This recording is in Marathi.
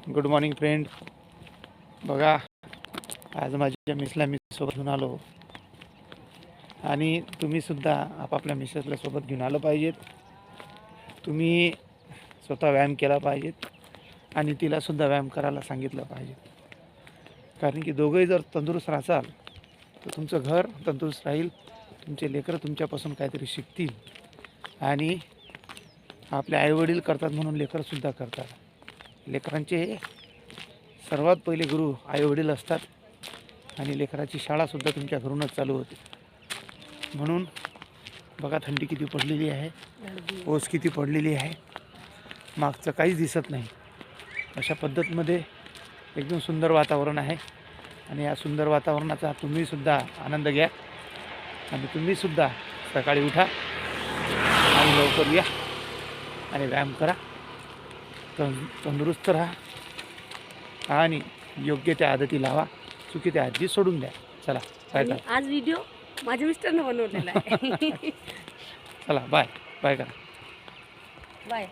Good morning friend. बघा, आज माझ्या मिसला मी सोबत घेऊन आलो आणि तुम्हीसुद्धा आपापल्या मिसेसला सोबत घेऊन आलं पाहिजेत. तुम्ही स्वतः व्यायाम केला पाहिजेत आणि तिलासुद्धा व्यायाम करायला सांगितलं पाहिजे. कारण की दोघंही जर तंदुरुस्त राहाल तर तुमचं घर तंदुरुस्त राहील, तुमचे लेकरं तुमच्यापासून काहीतरी शिकतील आणि आपले आईवडील करतात म्हणून लेकरंसुद्धा करतात. लेकरांचे सर्वात पहिले गुरु आईवडील असतात आणि लेकराची शाळासुद्धा तुमच्या घरूनच चालू होते. म्हणून बघा, थंडी किती पडलेली आहे, ओस किती पडलेली आहे, मागचं काहीच दिसत नाही. अशा पद्धतीमध्ये एकदम सुंदर वातावरण आहे आणि या सुंदर वातावरणाचा तुम्हीसुद्धा आनंद घ्या आणि तुम्हीसुद्धा सकाळी उठा आणि लवकर या आणि व्यायाम करा, तंदुरुस्त राहा आणि योग्य त्या आदती लावा, चुकी त्या आधी सोडून द्या. चला बाय. आज व्हिडिओ माझ्या मिस्टरने बनवलेला आहे. चला बाय बाय करा. बाय.